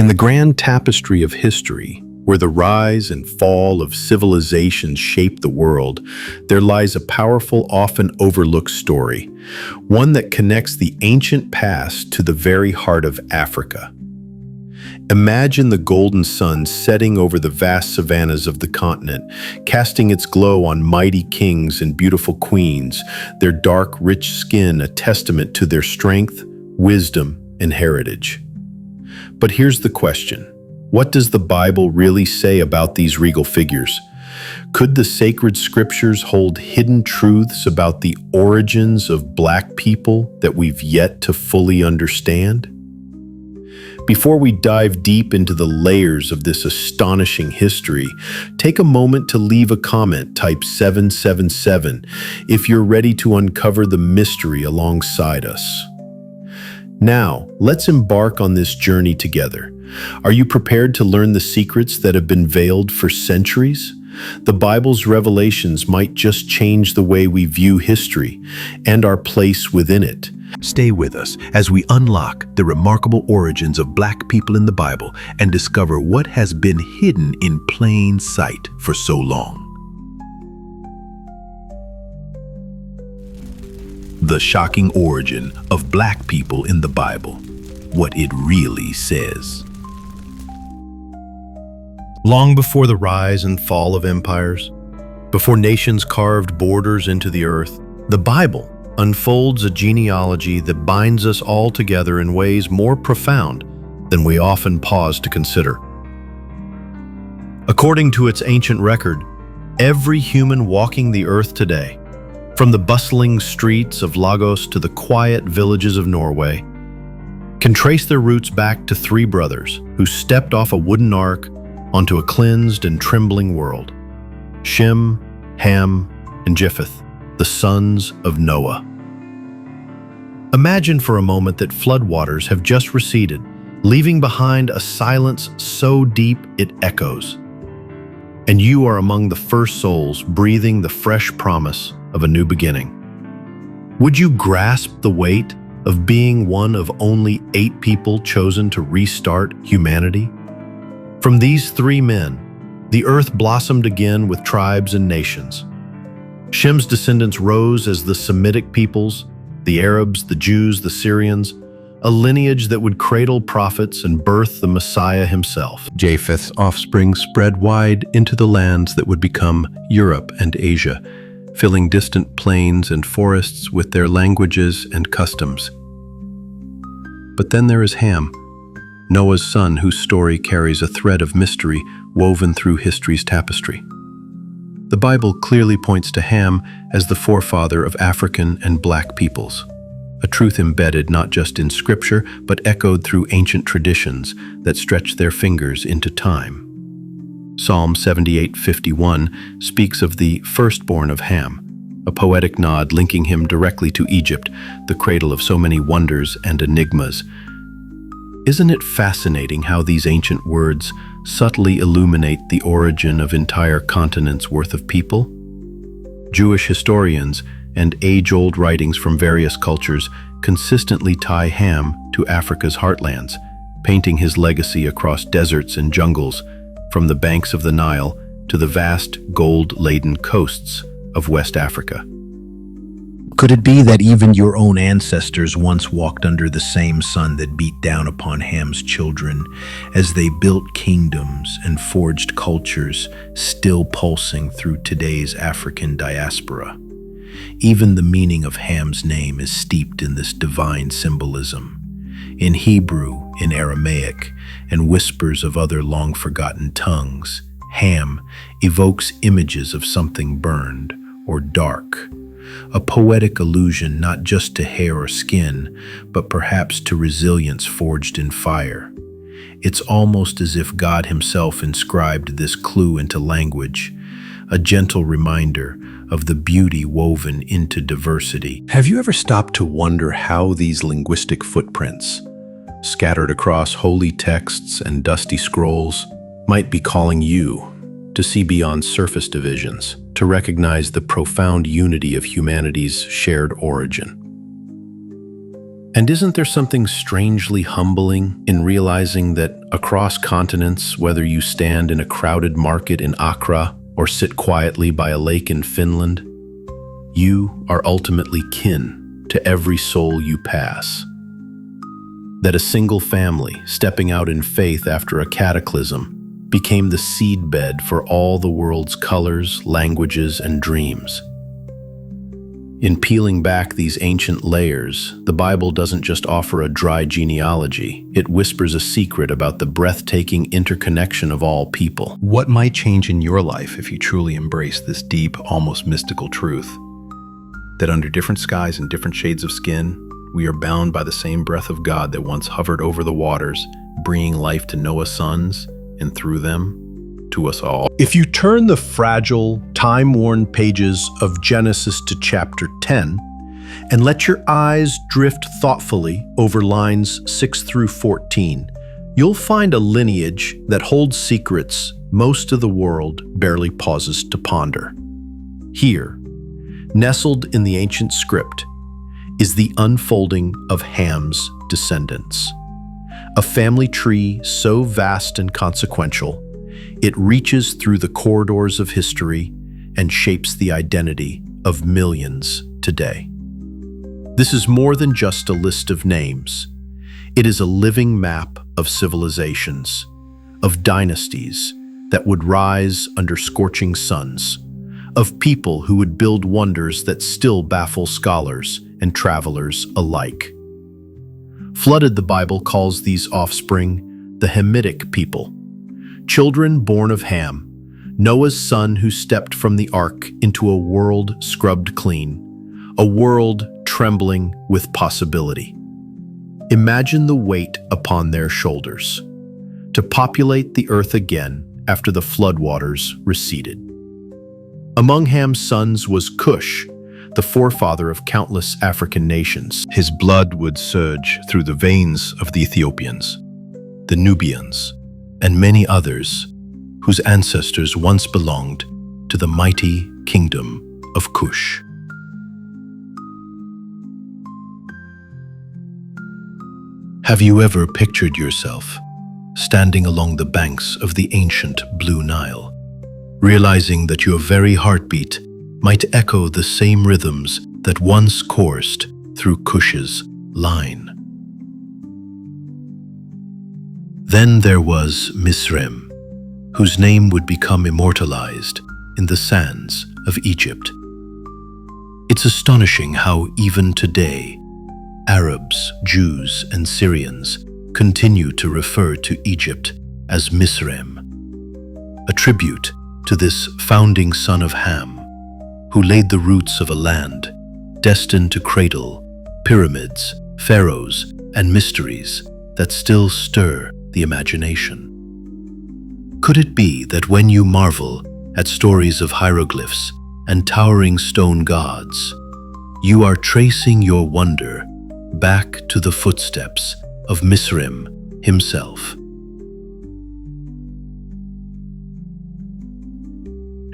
In the grand tapestry of history, where the rise and fall of civilizations shape the world, there lies a powerful, often overlooked story, one that connects the ancient past to the very heart of Africa. Imagine the golden sun setting over the vast savannas of the continent, casting its glow on mighty kings and beautiful queens, their dark, rich skin a testament to their strength, wisdom, and heritage. But here's the question. What does the Bible really say about these regal figures? Could the sacred scriptures hold hidden truths about the origins of Black people that we've yet to fully understand? Before we dive deep into the layers of this astonishing history, take a moment to leave a comment, type 777, if you're ready to uncover the mystery alongside us. Now, let's embark on this journey together. Are you prepared to learn the secrets that have been veiled for centuries? The Bible's revelations might just change the way we view history and our place within it. Stay with us as we unlock the remarkable origins of Black people in the Bible and discover what has been hidden in plain sight for so long. The shocking origin of Black people in the Bible, what it really says. Long before the rise and fall of empires, before nations carved borders into the earth, the Bible unfolds a genealogy that binds us all together in ways more profound than we often pause to consider. According to its ancient record, every human walking the earth today, from the bustling streets of Lagos to the quiet villages of Norway, can trace their roots back to three brothers who stepped off a wooden ark onto a cleansed and trembling world: Shem, Ham, and Japheth, the sons of Noah. Imagine for a moment that floodwaters have just receded, leaving behind a silence so deep it echoes. And you are among the first souls breathing the fresh promise of a new beginning. Would you grasp the weight of being one of only 8 people chosen to restart humanity? From these 3 men, the earth blossomed again with tribes and nations. Shem's descendants rose as the Semitic peoples, the Arabs, the Jews, the Syrians, a lineage that would cradle prophets and birth the Messiah himself. Japheth's offspring spread wide into the lands that would become Europe and Asia, filling distant plains and forests with their languages and customs. But then there is Ham, Noah's son, whose story carries a thread of mystery woven through history's tapestry. The Bible clearly points to Ham as the forefather of African and Black peoples, a truth embedded not just in scripture, but echoed through ancient traditions that stretch their fingers into time. Psalm 78:51 speaks of the firstborn of Ham, a poetic nod linking him directly to Egypt, the cradle of so many wonders and enigmas. Isn't it fascinating how these ancient words subtly illuminate the origin of entire continents' worth of people? Jewish historians and age-old writings from various cultures consistently tie Ham to Africa's heartlands, painting his legacy across deserts and jungles, from the banks of the Nile to the vast gold-laden coasts of West Africa. Could it be that even your own ancestors once walked under the same sun that beat down upon Ham's children as they built kingdoms and forged cultures still pulsing through today's African diaspora? Even the meaning of Ham's name is steeped in this divine symbolism. In Hebrew, in Aramaic, and whispers of other long-forgotten tongues, Ham evokes images of something burned or dark, a poetic allusion not just to hair or skin, but perhaps to resilience forged in fire. It's almost as if God himself inscribed this clue into language, a gentle reminder of the beauty woven into diversity. Have you ever stopped to wonder how these linguistic footprints, scattered across holy texts and dusty scrolls, might be calling you to see beyond surface divisions, to recognize the profound unity of humanity's shared origin? And isn't there something strangely humbling in realizing that Across continents, whether you stand in a crowded market in Accra or sit quietly by a lake in Finland, you are ultimately kin to every soul you pass. That a single family, stepping out in faith after a cataclysm, became the seedbed for all the world's colors, languages, and dreams. In peeling back these ancient layers, the Bible doesn't just offer a dry genealogy, it whispers a secret about the breathtaking interconnection of all people. What might change in your life if you truly embrace this deep, almost mystical truth? That under different skies and different shades of skin, we are bound by the same breath of God that once hovered over the waters, breathing life to Noah's sons, and through them, to us all. If you turn the fragile, time-worn pages of Genesis to chapter 10 and let your eyes drift thoughtfully over lines 6 through 14, you'll find a lineage that holds secrets most of the world barely pauses to ponder. Here, nestled in the ancient script, is the unfolding of Ham's descendants. A family tree so vast and consequential, it reaches through the corridors of history and shapes the identity of millions today. This is more than just a list of names. It is a living map of civilizations, of dynasties that would rise under scorching suns, of people who would build wonders that still baffle scholars and travelers alike. Flooded, the Bible calls these offspring the Hamitic people, children born of Ham, Noah's son who stepped from the ark into a world scrubbed clean, a world trembling with possibility. Imagine the weight upon their shoulders, to populate the earth again after the floodwaters receded. Among Ham's sons was Cush, the forefather of countless African nations. His blood would surge through the veins of the Ethiopians, the Nubians, and many others whose ancestors once belonged to the mighty kingdom of Cush. Have you ever pictured yourself standing along the banks of the ancient Blue Nile, realizing that your very heartbeat might echo the same rhythms that once coursed through Cush's line? Then there was Misrem, whose name would become immortalized in the sands of Egypt. It's astonishing how even today, Arabs, Jews, and Syrians continue to refer to Egypt as Misrem, a tribute to this founding son of Ham, who laid the roots of a land destined to cradle pyramids, pharaohs, and mysteries that still stir the imagination. Could it be that when you marvel at stories of hieroglyphs and towering stone gods, you are tracing your wonder back to the footsteps of Misrem himself?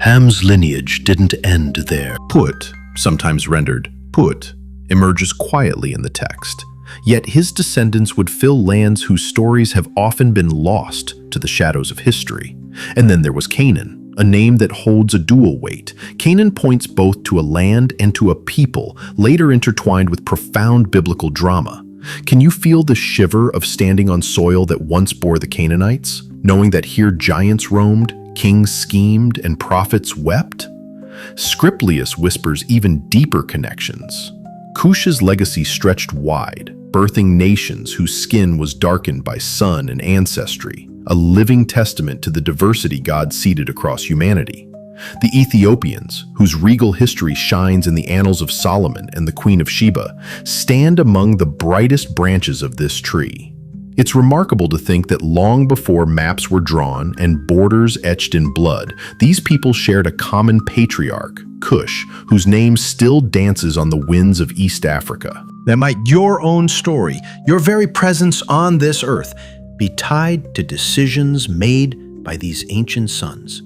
Ham's lineage didn't end there. Put, sometimes rendered Put, emerges quietly in the text, yet his descendants would fill lands whose stories have often been lost to the shadows of history. And then there was Canaan, a name that holds a dual weight. Canaan points both to a land and to a people, later intertwined with profound biblical drama. Can you feel the shiver of standing on soil that once bore the Canaanites, knowing that here giants roamed, kings schemed, and prophets wept? Scriplius whispers even deeper connections. Cush's legacy stretched wide, birthing nations whose skin was darkened by sun and ancestry, a living testament to the diversity God seeded across humanity. The Ethiopians, whose regal history shines in the annals of Solomon and the Queen of Sheba, stand among the brightest branches of this tree. It's remarkable to think that long before maps were drawn and borders etched in blood, these people shared a common patriarch, Cush, whose name still dances on the winds of East Africa. That might your own story, your very presence on this earth, be tied to decisions made by these ancient sons.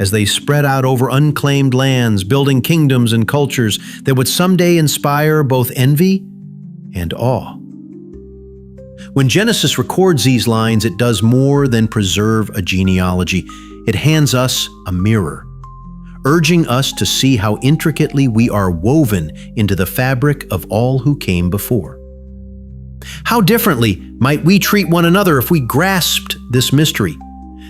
As they spread out over unclaimed lands, building kingdoms and cultures that would someday inspire both envy and awe. When Genesis records these lines, it does more than preserve a genealogy. It hands us a mirror, urging us to see how intricately we are woven into the fabric of all who came before. How differently might we treat one another if we grasped this mystery?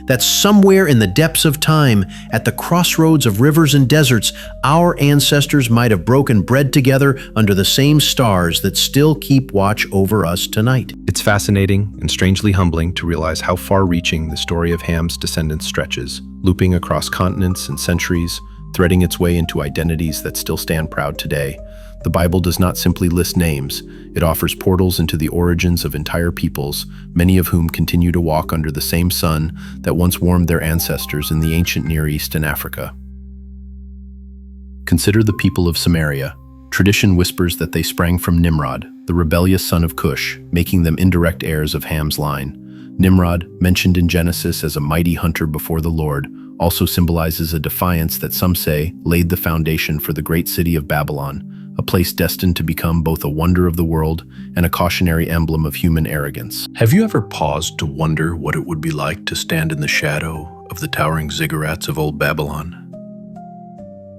That somewhere in the depths of time, at the crossroads of rivers and deserts, our ancestors might have broken bread together under the same stars that still keep watch over us tonight. It's fascinating and strangely humbling to realize how far-reaching the story of Ham's descendants stretches, looping across continents and centuries, threading its way into identities that still stand proud today. The Bible does not simply list names. It offers portals into the origins of entire peoples, many of whom continue to walk under the same sun that once warmed their ancestors in the ancient Near East and Africa. Consider the people of Samaria. Tradition whispers that they sprang from Nimrod, the rebellious son of Cush, making them indirect heirs of Ham's line. Nimrod, mentioned in Genesis as a mighty hunter before the Lord, also symbolizes a defiance that some say laid the foundation for the great city of Babylon, a place destined to become both a wonder of the world and a cautionary emblem of human arrogance. Have you ever paused to wonder what it would be like to stand in the shadow of the towering ziggurats of old Babylon?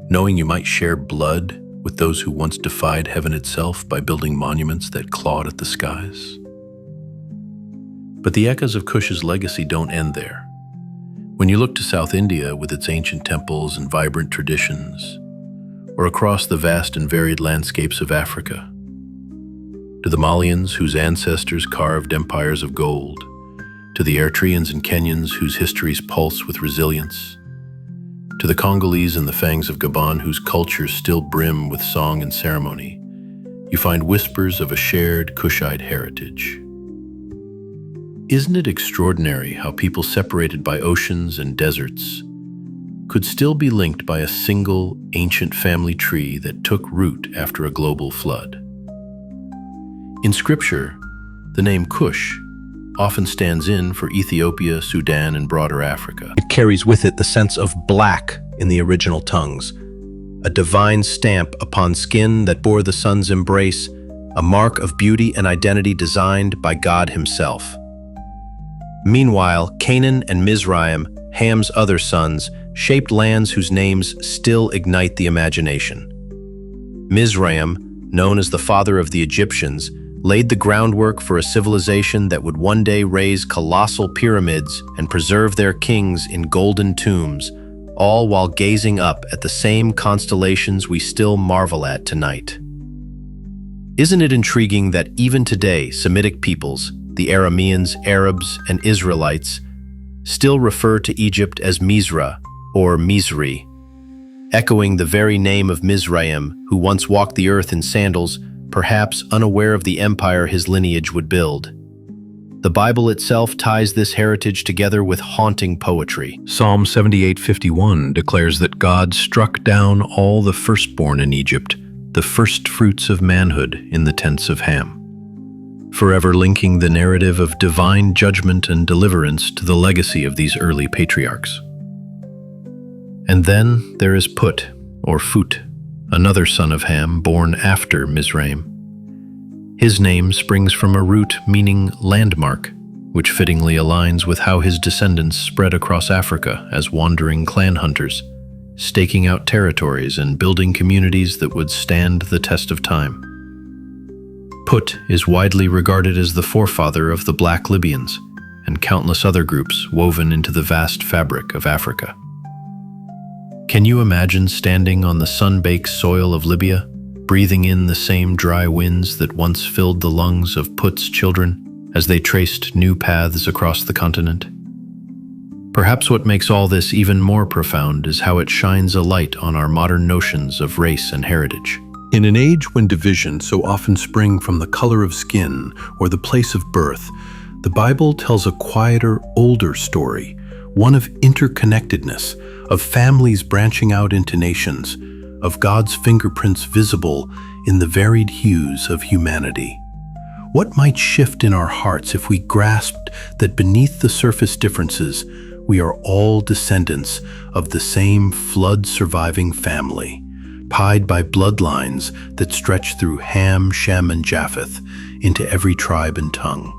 Knowing you might share blood with those who once defied heaven itself by building monuments that clawed at the skies? But the echoes of Cush's legacy don't end there. When you look to South India with its ancient temples and vibrant traditions, or across the vast and varied landscapes of Africa, to the Malians whose ancestors carved empires of gold, to the Eritreans and Kenyans whose histories pulse with resilience, to the Congolese and the Fangs of Gabon whose cultures still brim with song and ceremony, you find whispers of a shared Cushite heritage. Isn't it extraordinary how people separated by oceans and deserts could still be linked by a single ancient family tree that took root after a global flood? In Scripture, the name Cush often stands in for Ethiopia, Sudan, and broader Africa. It carries with it the sense of black in the original tongues, a divine stamp upon skin that bore the sun's embrace, a mark of beauty and identity designed by God himself. Meanwhile, Canaan and Mizraim, Ham's other sons, shaped lands whose names still ignite the imagination. Mizraim, known as the father of the Egyptians, laid the groundwork for a civilization that would one day raise colossal pyramids and preserve their kings in golden tombs, all while gazing up at the same constellations we still marvel at tonight. Isn't it intriguing that even today, Semitic peoples, the Arameans, Arabs, and Israelites, still refer to Egypt as Mizra or Mizri, echoing the very name of Mizraim, who once walked the earth in sandals, perhaps unaware of the empire his lineage would build. The Bible itself ties this heritage together with haunting poetry. Psalm 78:51 declares that God struck down all the firstborn in Egypt, the first fruits of manhood in the tents of Ham, forever linking the narrative of divine judgment and deliverance to the legacy of these early patriarchs. And then there is Put, or Phut, another son of Ham born after Mizraim. His name springs from a root meaning landmark, which fittingly aligns with how his descendants spread across Africa as wandering clan hunters, staking out territories and building communities that would stand the test of time. Put is widely regarded as the forefather of the Black Libyans and countless other groups woven into the vast fabric of Africa. Can you imagine standing on the sun-baked soil of Libya, breathing in the same dry winds that once filled the lungs of Put's children as they traced new paths across the continent? Perhaps what makes all this even more profound is how it shines a light on our modern notions of race and heritage. In an age when division so often spring from the color of skin or the place of birth, the Bible tells a quieter, older story, one of interconnectedness, of families branching out into nations, of God's fingerprints visible in the varied hues of humanity. What might shift in our hearts if we grasped that beneath the surface differences, we are all descendants of the same flood-surviving family, pied by bloodlines that stretch through Ham, Shem, and Japheth into every tribe and tongue?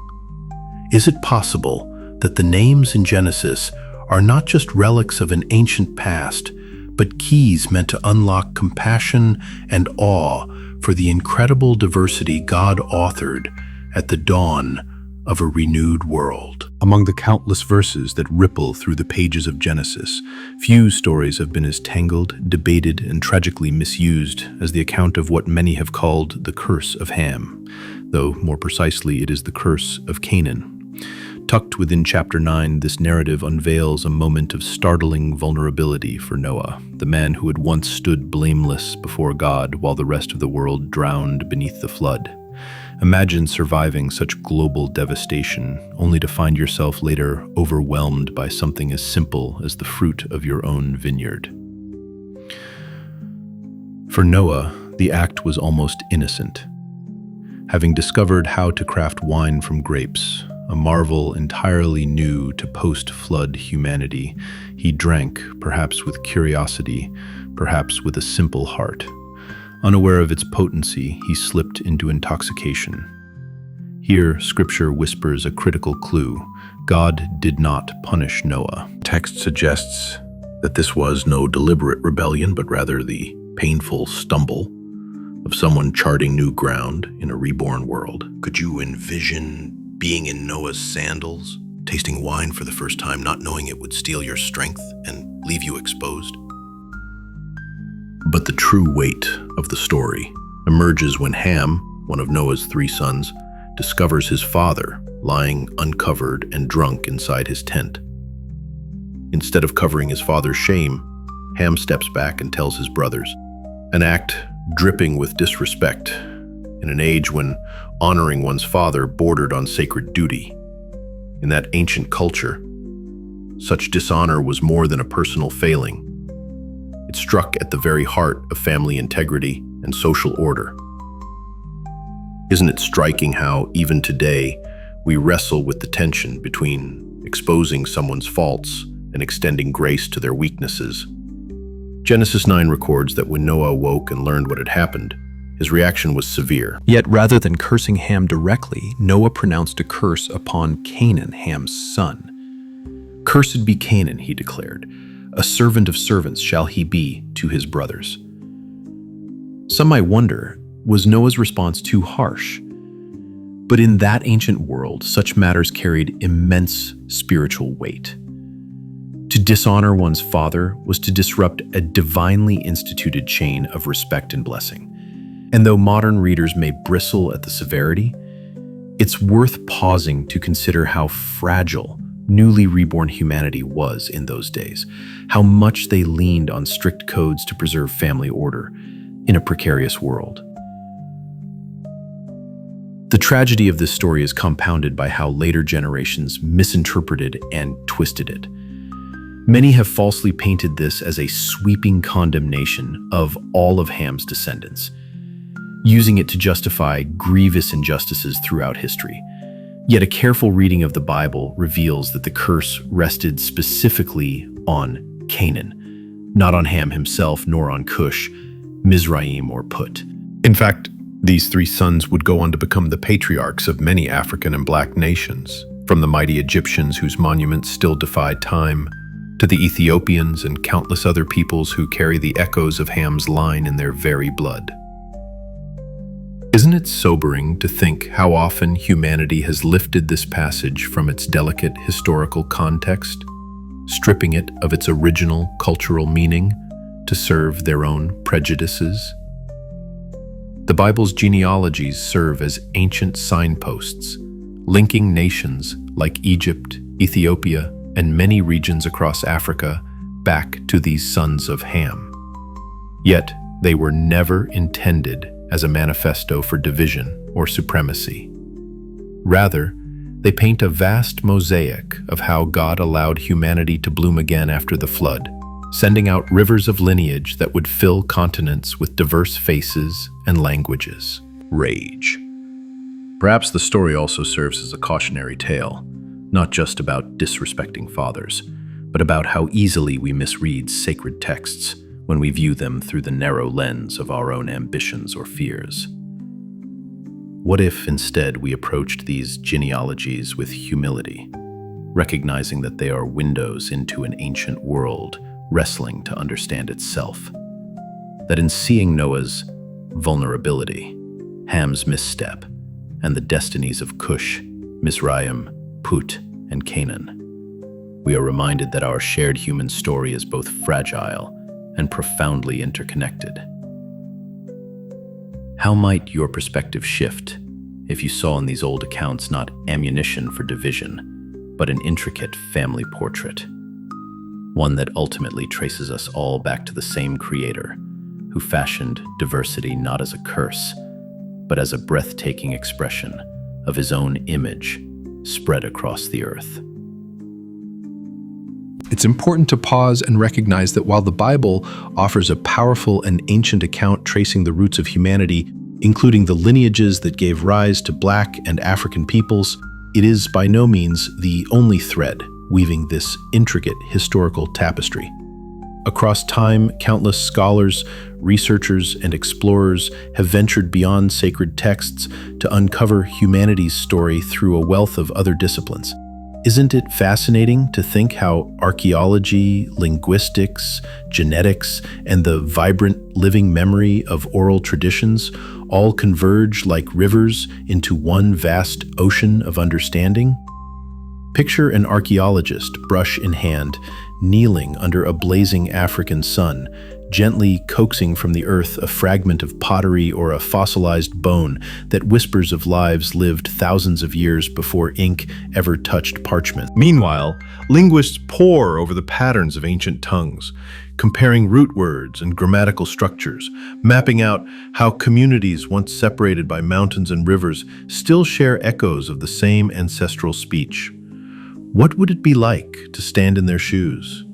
Is it possible that the names in Genesis are not just relics of an ancient past, but keys meant to unlock compassion and awe for the incredible diversity God authored at the dawn of a renewed world? Among the countless verses that ripple through the pages of Genesis, few stories have been as tangled, debated, and tragically misused as the account of what many have called the curse of Ham, though more precisely it is the curse of Canaan. Tucked within chapter 9, this narrative unveils a moment of startling vulnerability for Noah, the man who had once stood blameless before God while the rest of the world drowned beneath the flood. Imagine surviving such global devastation, only to find yourself later overwhelmed by something as simple as the fruit of your own vineyard. For Noah, the act was almost innocent. Having discovered how to craft wine from grapes, a marvel entirely new to post-flood humanity, he drank, perhaps with curiosity, perhaps with a simple heart. Unaware of its potency, he slipped into intoxication. Here, Scripture whispers a critical clue. God did not punish Noah. Text suggests that this was no deliberate rebellion, but rather the painful stumble of someone charting new ground in a reborn world. Could you envision being in Noah's sandals, tasting wine for the first time, not knowing it would steal your strength and leave you exposed? But the true weight of the story emerges when Ham, one of Noah's 3 sons, discovers his father lying uncovered and drunk inside his tent. Instead of covering his father's shame, Ham steps back and tells his brothers, an act dripping with disrespect in an age when honoring one's father bordered on sacred duty. In that ancient culture, such dishonor was more than a personal failing. It struck at the very heart of family integrity and social order. Isn't it striking how, even today, we wrestle with the tension between exposing someone's faults and extending grace to their weaknesses? Genesis 9 records that when Noah awoke and learned what had happened, his reaction was severe. Yet rather than cursing Ham directly, Noah pronounced a curse upon Canaan, Ham's son. "Cursed be Canaan," he declared. "A servant of servants shall he be to his brothers." Some might wonder, was Noah's response too harsh? But in that ancient world, such matters carried immense spiritual weight. To dishonor one's father was to disrupt a divinely instituted chain of respect and blessing. And though modern readers may bristle at the severity, it's worth pausing to consider how fragile newly reborn humanity was in those days, how much they leaned on strict codes to preserve family order in a precarious world. The tragedy of this story is compounded by how later generations misinterpreted and twisted it. Many have falsely painted this as a sweeping condemnation of all of Ham's descendants, using it to justify grievous injustices throughout history. Yet a careful reading of the Bible reveals that the curse rested specifically on Canaan, not on Ham himself, nor on Cush, Mizraim, or Put. In fact, these 3 sons would go on to become the patriarchs of many African and Black nations, from the mighty Egyptians whose monuments still defy time, to the Ethiopians and countless other peoples who carry the echoes of Ham's line in their very blood. Isn't it sobering to think how often humanity has lifted this passage from its delicate historical context, stripping it of its original cultural meaning to serve their own prejudices? The Bible's genealogies serve as ancient signposts, linking nations like Egypt, Ethiopia, and many regions across Africa back to these sons of Ham. Yet, they were never intended as a manifesto for division or supremacy. Rather, they paint a vast mosaic of how God allowed humanity to bloom again after the flood, sending out rivers of lineage that would fill continents with diverse faces and languages. Rage. Perhaps the story also serves as a cautionary tale, not just about disrespecting fathers, but about how easily we misread sacred texts when we view them through the narrow lens of our own ambitions or fears. What if instead we approached these genealogies with humility, recognizing that they are windows into an ancient world wrestling to understand itself? That in seeing Noah's vulnerability, Ham's misstep, and the destinies of Cush, Mizraim, Put, and Canaan, we are reminded that our shared human story is both fragile and profoundly interconnected. How might your perspective shift if you saw in these old accounts not ammunition for division, but an intricate family portrait? One that ultimately traces us all back to the same Creator, who fashioned diversity not as a curse, but as a breathtaking expression of His own image spread across the earth. It's important to pause and recognize that while the Bible offers a powerful and ancient account tracing the roots of humanity, including the lineages that gave rise to Black and African peoples, it is by no means the only thread weaving this intricate historical tapestry. Across time, countless scholars, researchers, and explorers have ventured beyond sacred texts to uncover humanity's story through a wealth of other disciplines. Isn't it fascinating to think how archaeology, linguistics, genetics, and the vibrant living memory of oral traditions all converge like rivers into one vast ocean of understanding? Picture an archaeologist, brush in hand, kneeling under a blazing African sun, gently coaxing from the earth a fragment of pottery or a fossilized bone that whispers of lives lived thousands of years before ink ever touched parchment. Meanwhile, linguists pore over the patterns of ancient tongues, comparing root words and grammatical structures, mapping out how communities once separated by mountains and rivers still share echoes of the same ancestral speech. What would it be like to stand in their shoes,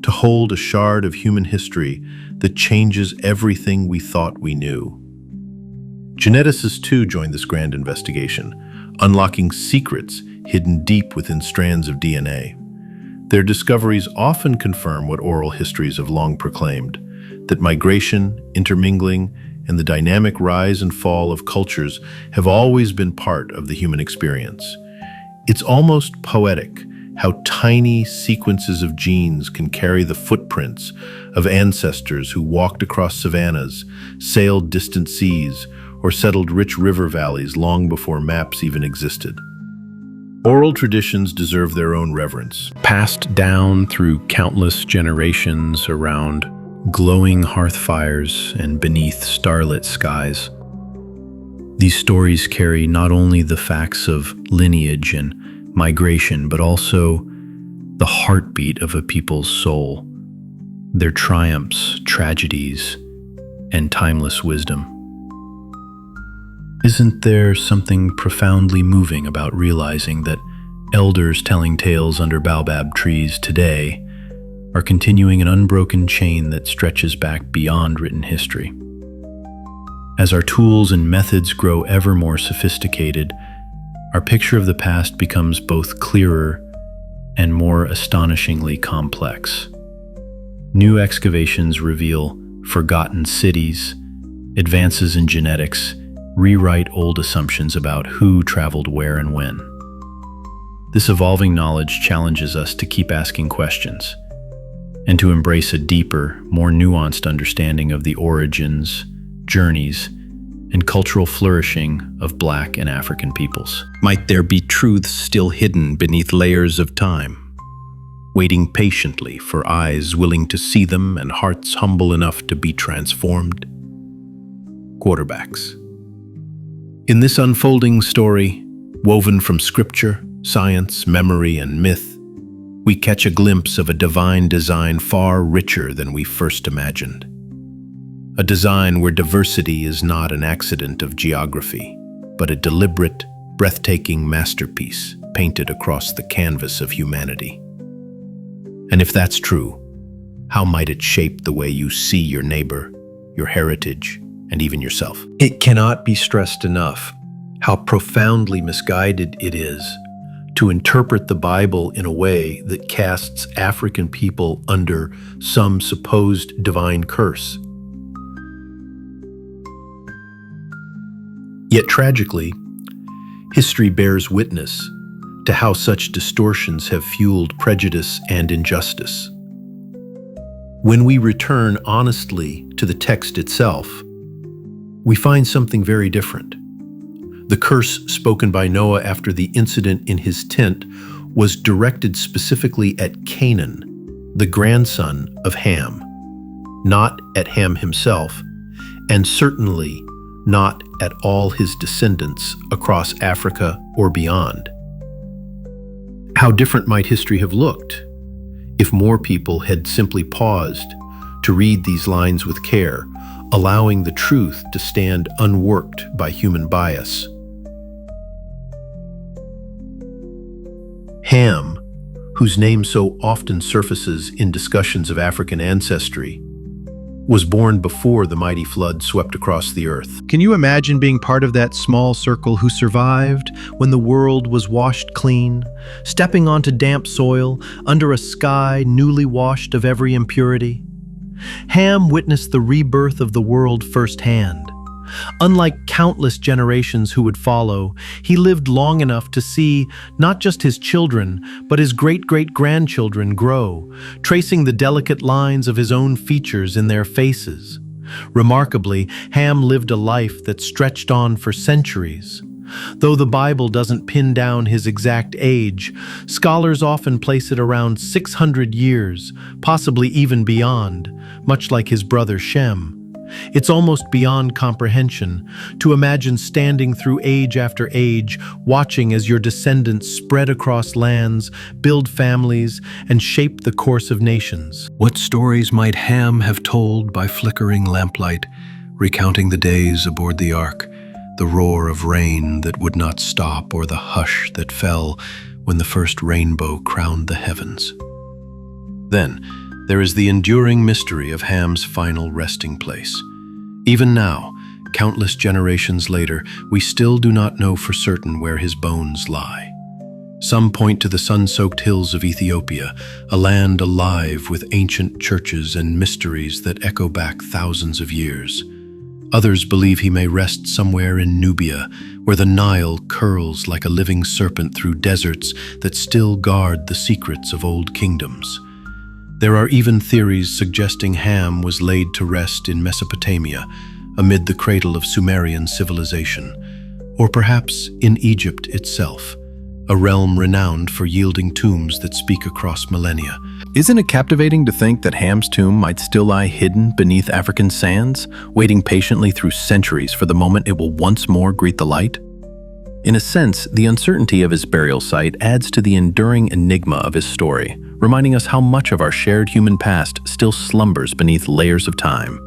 to hold a shard of human history that changes everything we thought we knew? Geneticists too joined this grand investigation, unlocking secrets hidden deep within strands of DNA. Their discoveries often confirm what oral histories have long proclaimed, that migration, intermingling, and the dynamic rise and fall of cultures have always been part of the human experience. It's almost poetic how tiny sequences of genes can carry the footprints of ancestors who walked across savannas, sailed distant seas, or settled rich river valleys long before maps even existed. Oral traditions deserve their own reverence, Passed down through countless generations around glowing hearth fires and beneath starlit skies. These stories carry not only the facts of lineage and migration, but also the heartbeat of a people's soul, their triumphs, tragedies, and timeless wisdom. Isn't there something profoundly moving about realizing that elders telling tales under baobab trees today are continuing an unbroken chain that stretches back beyond written history? As our tools and methods grow ever more sophisticated, our picture of the past becomes both clearer and more astonishingly complex. New excavations reveal forgotten cities, advances in genetics rewrite old assumptions about who traveled where and when. This evolving knowledge challenges us to keep asking questions and to embrace a deeper, more nuanced understanding of the origins, journeys, and cultural flourishing of Black and African peoples. Might there be truths still hidden beneath layers of time, waiting patiently for eyes willing to see them and hearts humble enough to be transformed? Quarterbacks. In this unfolding story, woven from scripture, science, memory, and myth, we catch a glimpse of a divine design far richer than we first imagined. A design where diversity is not an accident of geography, but a deliberate, breathtaking masterpiece painted across the canvas of humanity. And if that's true, how might it shape the way you see your neighbor, your heritage, and even yourself? It cannot be stressed enough how profoundly misguided it is to interpret the Bible in a way that casts African people under some supposed divine curse. Yet tragically, history bears witness to how such distortions have fueled prejudice and injustice. When we return honestly to the text itself, we find something very different. The curse spoken by Noah after the incident in his tent was directed specifically at Canaan, the grandson of Ham, not at Ham himself, and certainly not at all his descendants across Africa or beyond. How different might history have looked if more people had simply paused to read these lines with care, allowing the truth to stand unworked by human bias. Ham, whose name so often surfaces in discussions of African ancestry, was born before the mighty flood swept across the earth. Can you imagine being part of that small circle who survived when the world was washed clean, stepping onto damp soil under a sky newly washed of every impurity? Ham witnessed the rebirth of the world firsthand. Unlike countless generations who would follow, he lived long enough to see not just his children, but his great-great-grandchildren grow, tracing the delicate lines of his own features in their faces. Remarkably, Ham lived a life that stretched on for centuries. Though the Bible doesn't pin down his exact age, scholars often place it around 600 years, possibly even beyond, much like his brother Shem. It's almost beyond comprehension to imagine standing through age after age, watching as your descendants spread across lands, build families, and shape the course of nations. What stories might Ham have told by flickering lamplight, recounting the days aboard the ark, the roar of rain that would not stop, or the hush that fell when the first rainbow crowned the heavens? Then, there is the enduring mystery of Ham's final resting place. Even now, countless generations later, we still do not know for certain where his bones lie. Some point to the sun-soaked hills of Ethiopia, a land alive with ancient churches and mysteries that echo back thousands of years. Others believe he may rest somewhere in Nubia, where the Nile curls like a living serpent through deserts that still guard the secrets of old kingdoms. There are even theories suggesting Ham was laid to rest in Mesopotamia, amid the cradle of Sumerian civilization, or perhaps in Egypt itself, a realm renowned for yielding tombs that speak across millennia. Isn't it captivating to think that Ham's tomb might still lie hidden beneath African sands, waiting patiently through centuries for the moment it will once more greet the light? In a sense, the uncertainty of his burial site adds to the enduring enigma of his story, reminding us how much of our shared human past still slumbers beneath layers of time.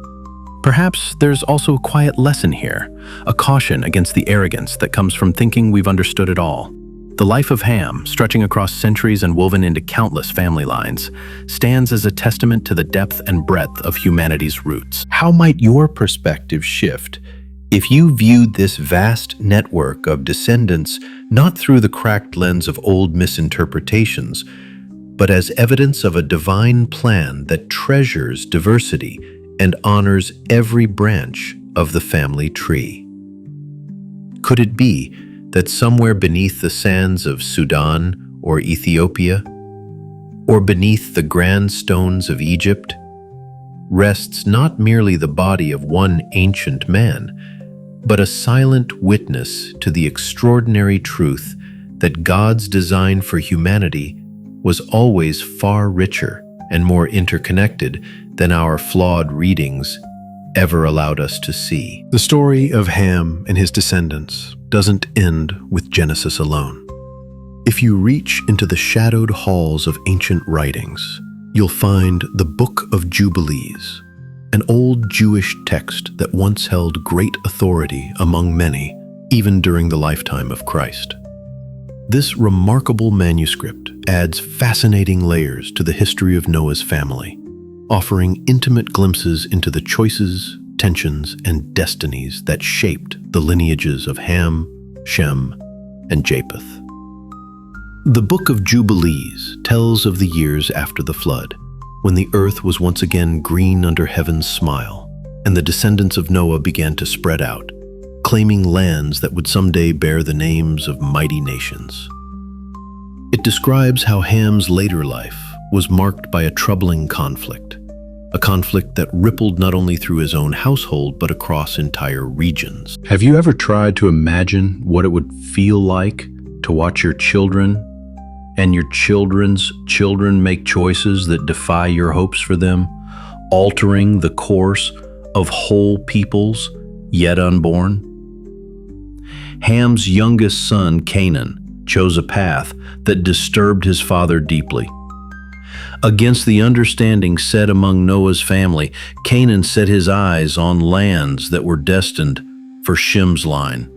Perhaps there's also a quiet lesson here, a caution against the arrogance that comes from thinking we've understood it all. The life of Ham, stretching across centuries and woven into countless family lines, stands as a testament to the depth and breadth of humanity's roots. How might your perspective shift if you viewed this vast network of descendants not through the cracked lens of old misinterpretations, but as evidence of a divine plan that treasures diversity and honors every branch of the family tree? Could it be that somewhere beneath the sands of Sudan or Ethiopia, or beneath the grand stones of Egypt, rests not merely the body of one ancient man, but a silent witness to the extraordinary truth that God's design for humanity was always far richer and more interconnected than our flawed readings ever allowed us to see? The story of Ham and his descendants doesn't end with Genesis alone. If you reach into the shadowed halls of ancient writings, you'll find the Book of Jubilees, an old Jewish text that once held great authority among many, even during the lifetime of Christ. This remarkable manuscript adds fascinating layers to the history of Noah's family, offering intimate glimpses into the choices, tensions, and destinies that shaped the lineages of Ham, Shem, and Japheth. The Book of Jubilees tells of the years after the flood, when the earth was once again green under heaven's smile, and the descendants of Noah began to spread out, claiming lands that would someday bear the names of mighty nations. It describes how Ham's later life was marked by a troubling conflict, a conflict that rippled not only through his own household but across entire regions. Have you ever tried to imagine what it would feel like to watch your children and your children's children make choices that defy your hopes for them, altering the course of whole peoples yet unborn? Ham's youngest son, Canaan, chose a path that disturbed his father deeply. Against the understanding set among Noah's family, Canaan set his eyes on lands that were destined for Shem's line,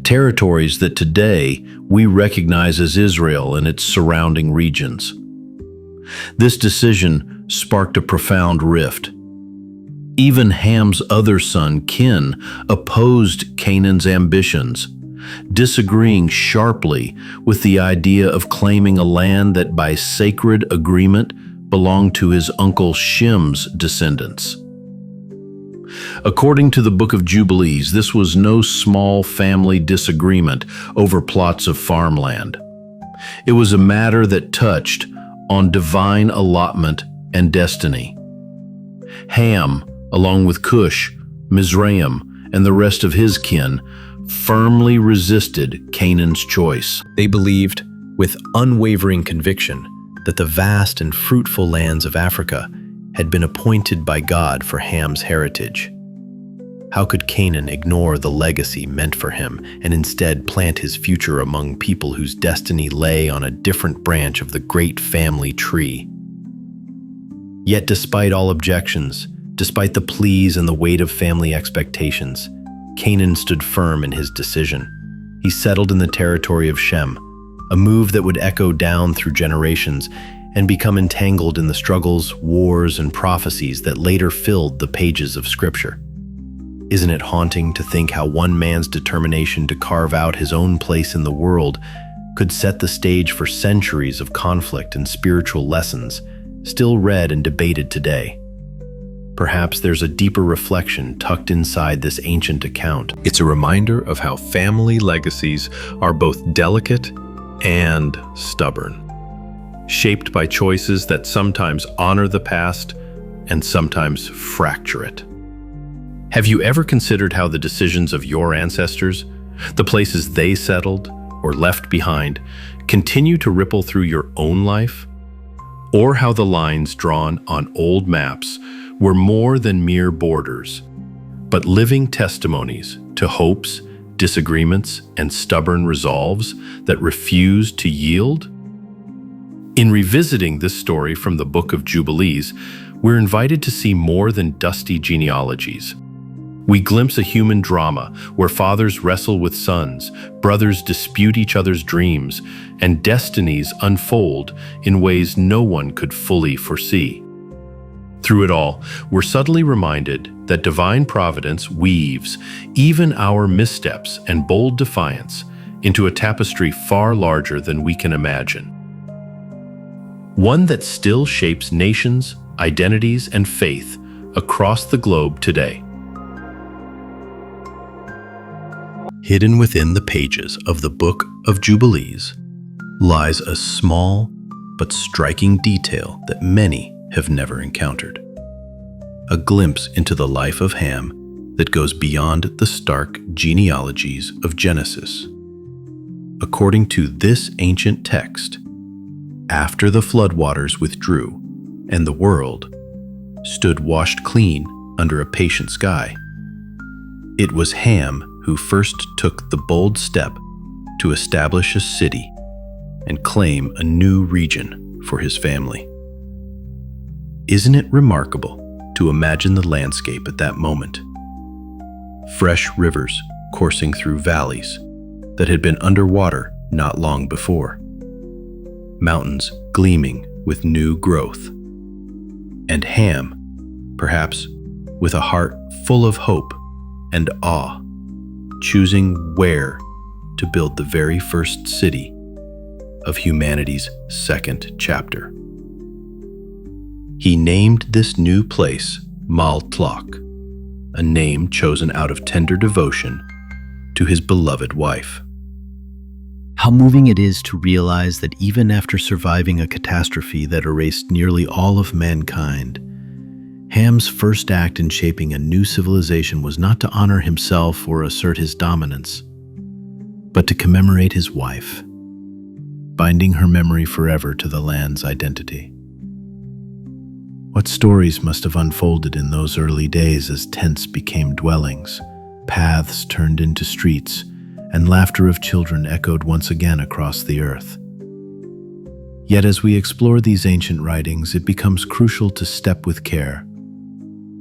territories that today we recognize as Israel and its surrounding regions. This decision sparked a profound rift. Even Ham's other son, Kin, opposed Canaan's ambitions, disagreeing sharply with the idea of claiming a land that by sacred agreement belonged to his uncle Shem's descendants. According to the Book of Jubilees, this was no small family disagreement over plots of farmland. It was a matter that touched on divine allotment and destiny. Ham, along with Cush, Mizraim, and the rest of his kin, firmly resisted Canaan's choice. They believed, with unwavering conviction, that the vast and fruitful lands of Africa had been appointed by God for Ham's heritage. How could Canaan ignore the legacy meant for him and instead plant his future among people whose destiny lay on a different branch of the great family tree? Yet despite all objections, despite the pleas and the weight of family expectations, Canaan stood firm in his decision. He settled in the territory of Shem, a move that would echo down through generations and become entangled in the struggles, wars, and prophecies that later filled the pages of Scripture. Isn't it haunting to think how one man's determination to carve out his own place in the world could set the stage for centuries of conflict and spiritual lessons, still read and debated today? Perhaps there's a deeper reflection tucked inside this ancient account. It's a reminder of how family legacies are both delicate and stubborn, shaped by choices that sometimes honor the past and sometimes fracture it. Have you ever considered how the decisions of your ancestors, the places they settled or left behind, continue to ripple through your own life? Or how the lines drawn on old maps were more than mere borders, but living testimonies to hopes, disagreements, and stubborn resolves that refused to yield? In revisiting this story from the Book of Jubilees, we're invited to see more than dusty genealogies. We glimpse a human drama where fathers wrestle with sons, brothers dispute each other's dreams, and destinies unfold in ways no one could fully foresee. Through it all, we're subtly reminded that divine providence weaves even our missteps and bold defiance into a tapestry far larger than we can imagine. One that still shapes nations, identities, and faith across the globe today. Hidden within the pages of the Book of Jubilees lies a small but striking detail that many have never encountered. A glimpse into the life of Ham that goes beyond the stark genealogies of Genesis. According to this ancient text, after the floodwaters withdrew and the world stood washed clean under a patient sky, it was Ham who first took the bold step to establish a city and claim a new region for his family. Isn't it remarkable to imagine the landscape at that moment? Fresh rivers coursing through valleys that had been underwater not long before. Mountains gleaming with new growth. And Ham, perhaps with a heart full of hope and awe, choosing where to build the very first city of humanity's second chapter. He named this new place Maltlak, a name chosen out of tender devotion to his beloved wife. How moving it is to realize that even after surviving a catastrophe that erased nearly all of mankind, Ham's first act in shaping a new civilization was not to honor himself or assert his dominance, but to commemorate his wife, binding her memory forever to the land's identity. What stories must have unfolded in those early days as tents became dwellings, paths turned into streets, and laughter of children echoed once again across the earth. Yet as we explore these ancient writings, it becomes crucial to step with care,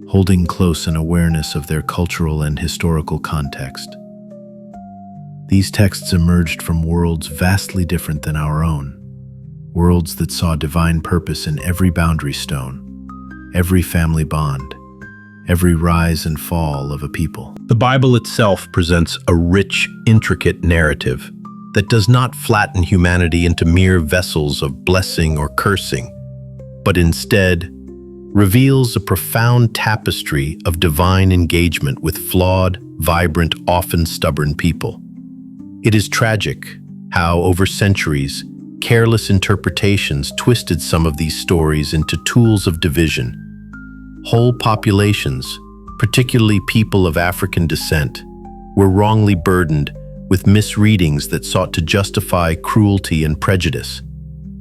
holding close an awareness of their cultural and historical context. These texts emerged from worlds vastly different than our own, worlds that saw divine purpose in every boundary stone, every family bond, every rise and fall of a people. The Bible itself presents a rich, intricate narrative that does not flatten humanity into mere vessels of blessing or cursing, but instead reveals a profound tapestry of divine engagement with flawed, vibrant, often stubborn people. It is tragic how, over centuries, careless interpretations twisted some of these stories into tools of division. Whole populations, particularly people of African descent, were wrongly burdened with misreadings that sought to justify cruelty and prejudice.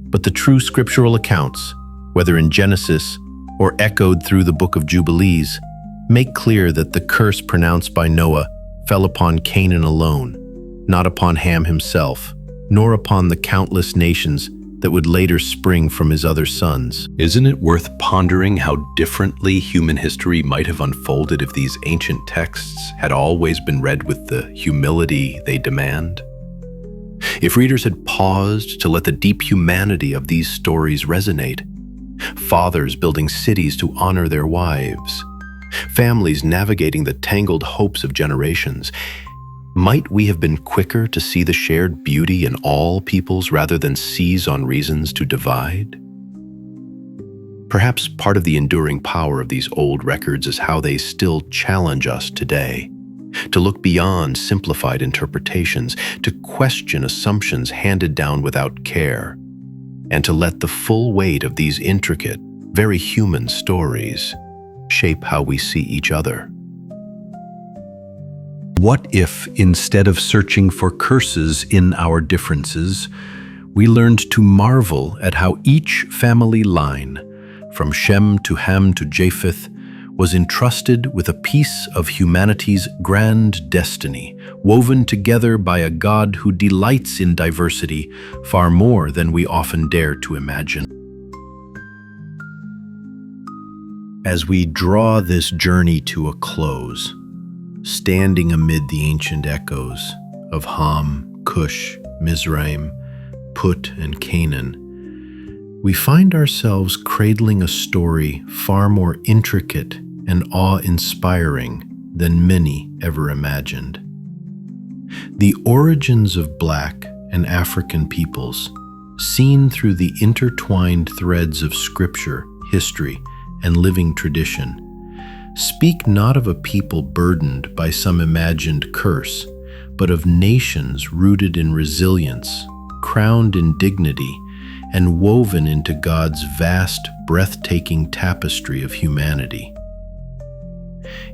But the true scriptural accounts, whether in Genesis or echoed through the Book of Jubilees, make clear that the curse pronounced by Noah fell upon Canaan alone, not upon Ham himself, nor upon the countless nations that would later spring from his other sons. Isn't it worth pondering how differently human history might have unfolded if these ancient texts had always been read with the humility they demand? If readers had paused to let the deep humanity of these stories resonate, fathers building cities to honor their wives, families navigating the tangled hopes of generations, might we have been quicker to see the shared beauty in all peoples rather than seize on reasons to divide? Perhaps part of the enduring power of these old records is how they still challenge us today, to look beyond simplified interpretations, to question assumptions handed down without care, and to let the full weight of these intricate, very human stories shape how we see each other. What if, instead of searching for curses in our differences, we learned to marvel at how each family line, from Shem to Ham to Japheth, was entrusted with a piece of humanity's grand destiny, woven together by a God who delights in diversity far more than we often dare to imagine? As we draw this journey to a close, standing amid the ancient echoes of Ham, Cush, Mizraim, Put, and Canaan, we find ourselves cradling a story far more intricate and awe-inspiring than many ever imagined. The origins of Black and African peoples, seen through the intertwined threads of scripture, history, and living tradition, speak not of a people burdened by some imagined curse, but of nations rooted in resilience, crowned in dignity, and woven into God's vast, breathtaking tapestry of humanity.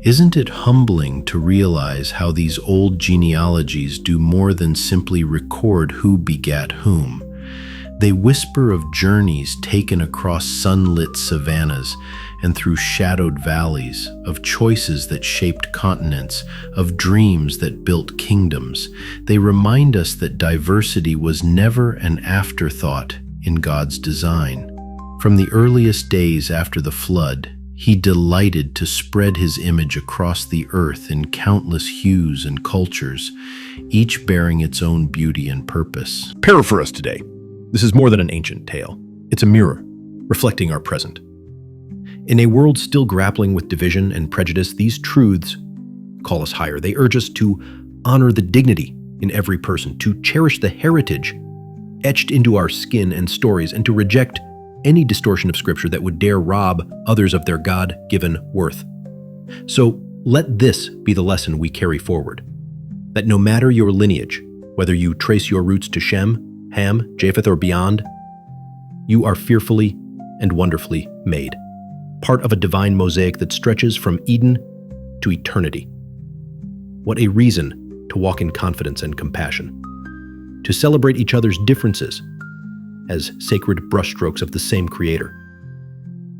Isn't it humbling to realize how these old genealogies do more than simply record who begat whom? They whisper of journeys taken across sunlit savannas and through shadowed valleys, of choices that shaped continents, of dreams that built kingdoms. They remind us that diversity was never an afterthought in God's design. From the earliest days after the flood, He delighted to spread His image across the earth in countless hues and cultures, each bearing its own beauty and purpose. Prayer for us today. This is more than an ancient tale. It's a mirror, reflecting our present. In a world still grappling with division and prejudice, these truths call us higher. They urge us to honor the dignity in every person, to cherish the heritage etched into our skin and stories, and to reject any distortion of Scripture that would dare rob others of their God-given worth. So, Let this be the lesson we carry forward, that no matter your lineage, whether you trace your roots to Shem, Ham, Japheth, or beyond, you are fearfully and wonderfully made, part of a divine mosaic that stretches from Eden to eternity. What a reason to walk in confidence and compassion, to celebrate each other's differences as sacred brushstrokes of the same Creator.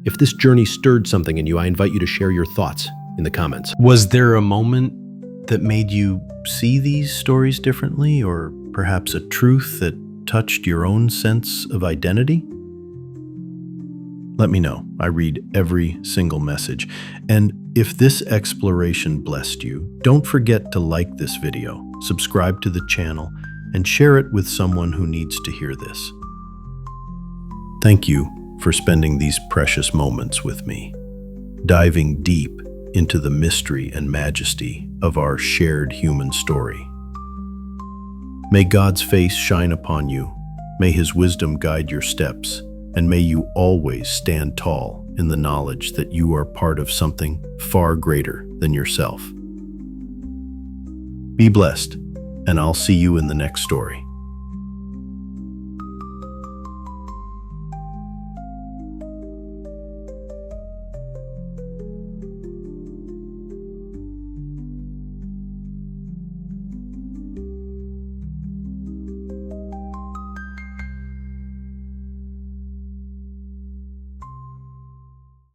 If this journey stirred something in you, I invite you to share your thoughts in the comments. Was there a moment that made you see these stories differently, or perhaps a truth that touched your own sense of identity? Let me know. I read every single message. And if this exploration blessed you, don't forget to like this video, subscribe to the channel, and share it with someone who needs to hear this. Thank you for spending these precious moments with me, diving deep into the mystery and majesty of our shared human story. May God's face shine upon you, may His wisdom guide your steps, and may you always stand tall in the knowledge that you are part of something far greater than yourself. Be blessed, and I'll see you in the next story.